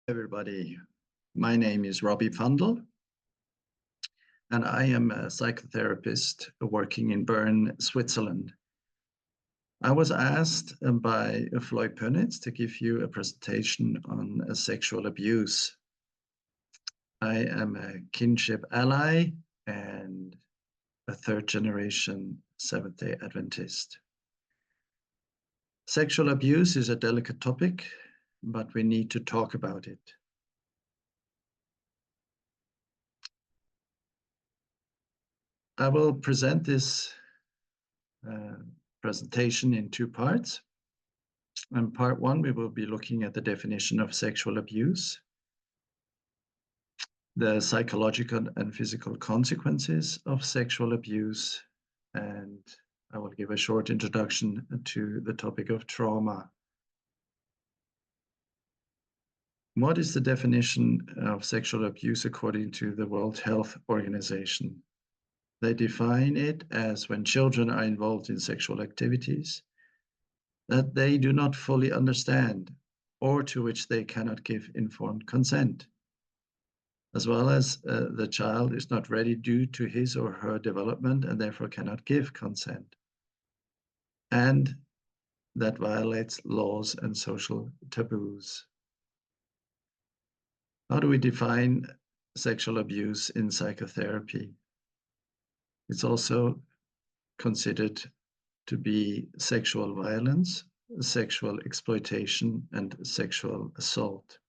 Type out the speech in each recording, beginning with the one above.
Everybody, my name is Robbie Pfandl, and I am a psychotherapist working in Bern, Switzerland. I was asked by Floyd Pönitz to give you a presentation on sexual abuse. I am a kinship ally and a third-generation Seventh-day Adventist. Sexual abuse is a delicate topic, but we need to talk about it. I will present this presentation in two parts. In part one, we will be looking at the definition of sexual abuse, the psychological and physical consequences of sexual abuse, and I will give a short introduction to the topic of trauma. What is the definition of sexual abuse according to the World Health Organization? They define it as when children are involved in sexual activities that they do not fully understand or to which they cannot give informed consent, as well as the child is not ready due to his or her development and therefore cannot give consent, and that violates laws and social taboos. How do we define sexual abuse in psychotherapy? It's also considered to be sexual violence, sexual exploitation, and sexual assault.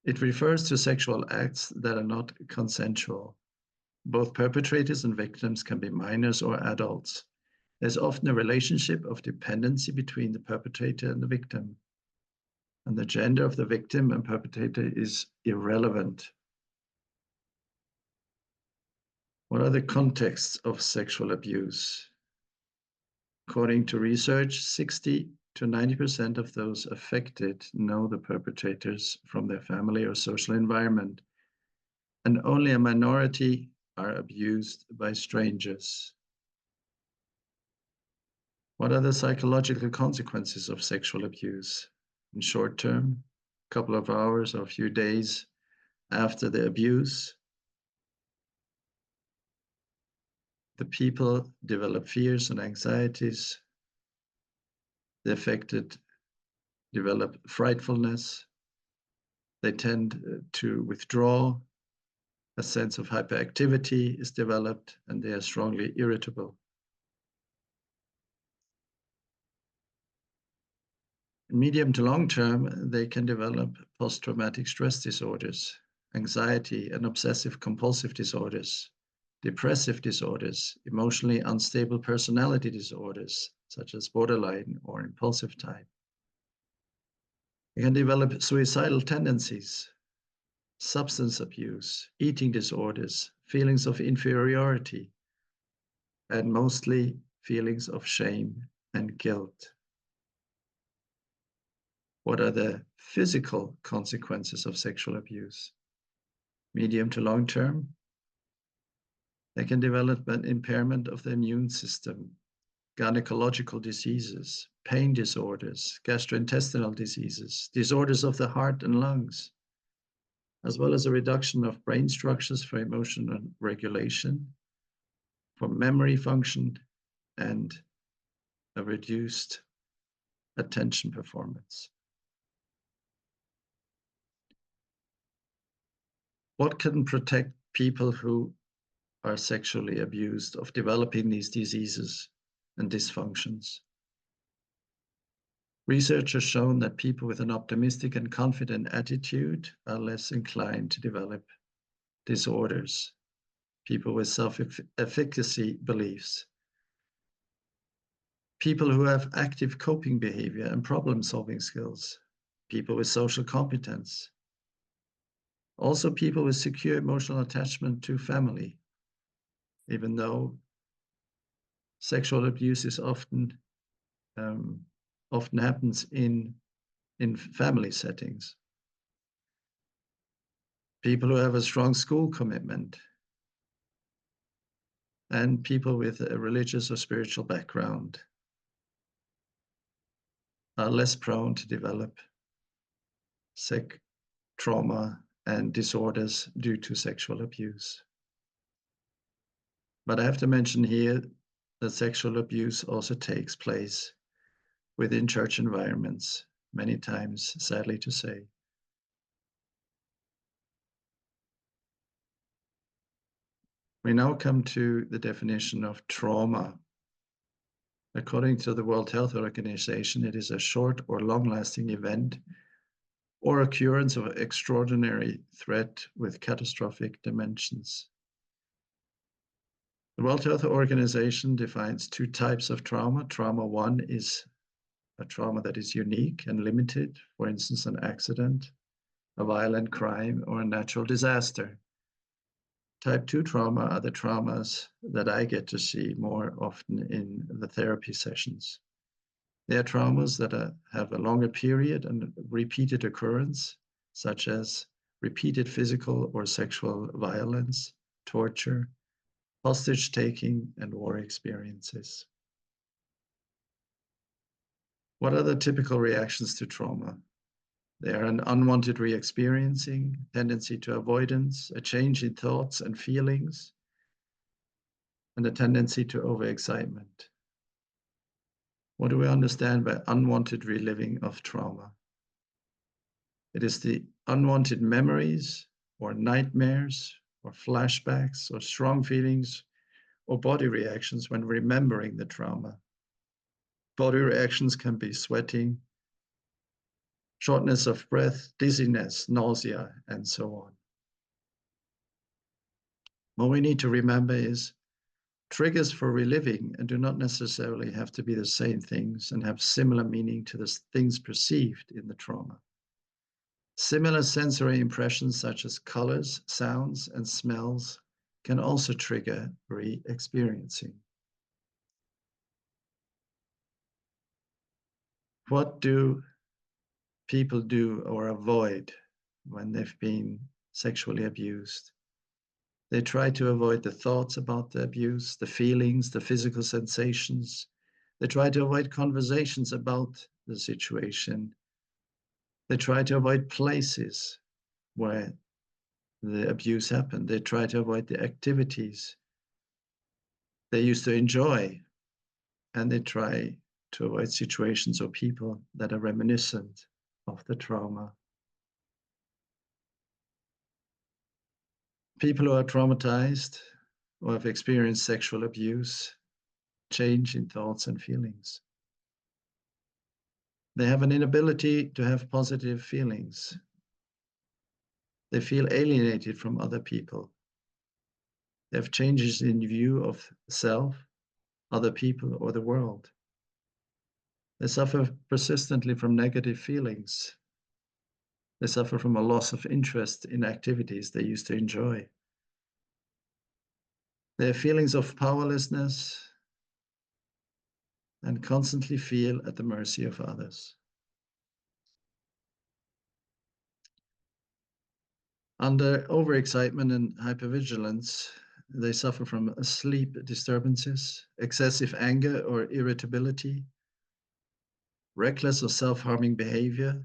It refers to sexual acts that are not consensual. Both perpetrators and victims can be minors or adults. There's often a relationship of dependency between the perpetrator and the victim, and the gender of the victim and perpetrator is irrelevant. What are the contexts of sexual abuse? According to research, 60 to 90% of those affected know the perpetrators from their family or social environment, and only a minority are abused by strangers. What are the psychological consequences of sexual abuse? In short term, a couple of hours or a few days after the abuse, the people develop fears and anxieties. The affected develop frightfulness. They tend to withdraw. A sense of hyperactivity is developed, and they are strongly irritable. In medium to long term, they can develop post-traumatic stress disorders, anxiety and obsessive compulsive disorders, depressive disorders, emotionally unstable personality disorders, such as borderline or impulsive type. They can develop suicidal tendencies, substance abuse, eating disorders, feelings of inferiority, and mostly feelings of shame and guilt. What are the physical consequences of sexual abuse? Medium to long term, they can develop an impairment of the immune system, gynecological diseases, pain disorders, gastrointestinal diseases, disorders of the heart and lungs, as well as a reduction of brain structures for emotional regulation, for memory function, and a reduced attention performance. What can protect people who are sexually abused of developing these diseases and dysfunctions? Research has shown that people with an optimistic and confident attitude are less inclined to develop disorders. People with self-efficacy beliefs. People who have active coping behavior and problem-solving skills. People with social competence. Also people with secure emotional attachment to family, even though sexual abuse is often happens in family settings. People who have a strong school commitment, and people with a religious or spiritual background are less prone to develop trauma and disorders due to sexual abuse. But I have to mention here that sexual abuse also takes place within church environments, many times, sadly to say. We now come to the definition of trauma. According to the World Health Organization, it is a short or long-lasting event or occurrence of extraordinary threat with catastrophic dimensions. The World Health Organization defines two types of trauma. Trauma 1 is a trauma that is unique and limited, for instance, an accident, a violent crime, or a natural disaster. Type 2 trauma are the traumas that I get to see more often in the therapy sessions. They are traumas that have a longer period and repeated occurrence, such as repeated physical or sexual violence, torture, hostage taking, and war experiences. What are the typical reactions to trauma? They are an unwanted re-experiencing, tendency to avoidance, a change in thoughts and feelings, and a tendency to overexcitement. What do we understand by unwanted reliving of trauma? It is the unwanted memories or nightmares or flashbacks or strong feelings or body reactions when remembering the trauma. Body reactions can be sweating, shortness of breath, dizziness, nausea, and so on. What we need to remember is triggers for reliving and do not necessarily have to be the same things and have similar meaning to the things perceived in the trauma. Similar sensory impressions such as colors, sounds, and smells can also trigger re-experiencing. What do people do or avoid when they've been sexually abused? They try to avoid the thoughts about the abuse, the feelings, the physical sensations. They try to avoid conversations about the situation. They try to avoid places where the abuse happened. They try to avoid the activities they used to enjoy, and they try to avoid situations or people that are reminiscent of the trauma. People who are traumatized or have experienced sexual abuse change in thoughts and feelings. They have an inability to have positive feelings. They feel alienated from other people. They have changes in view of self, other people, or the world. They suffer persistently from negative feelings. They suffer from a loss of interest in activities they used to enjoy. They have feelings of powerlessness and constantly feel at the mercy of others. Under overexcitement and hypervigilance, they suffer from sleep disturbances, excessive anger or irritability, reckless or self-harming behavior.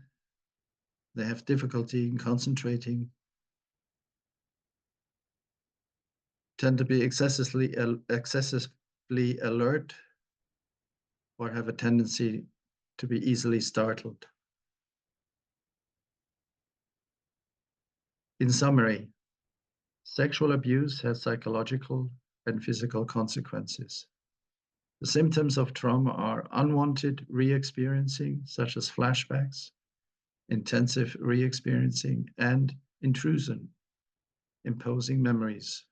They have difficulty in concentrating, tend to be excessively alert, or have a tendency to be easily startled. In summary, sexual abuse has psychological and physical consequences. The symptoms of trauma are unwanted re-experiencing, such as flashbacks, intensive re-experiencing, and intrusion, imposing memories.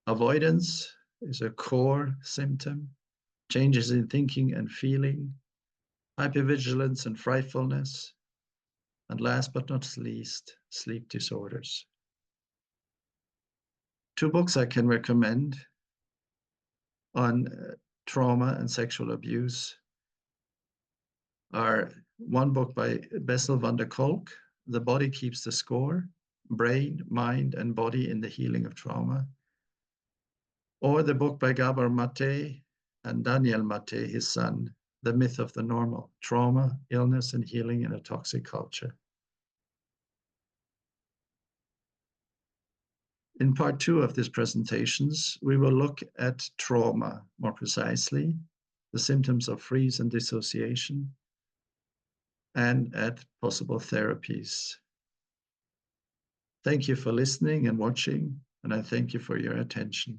Avoidance is a core symptom, changes in thinking and feeling, hypervigilance and frightfulness, and last but not least, sleep disorders. Two books I can recommend on trauma and sexual abuse are one book by Bessel van der Kolk, The Body Keeps the Score, Brain, Mind, and Body in the Healing of Trauma, or the book by Gabor Mate and Daniel Mate, his son, The Myth of the Normal, Trauma, Illness, and Healing in a Toxic Culture. In part 2 of these presentations, we will look at trauma more precisely, the symptoms of freeze and dissociation, and at possible therapies. Thank you for listening and watching, and I thank you for your attention.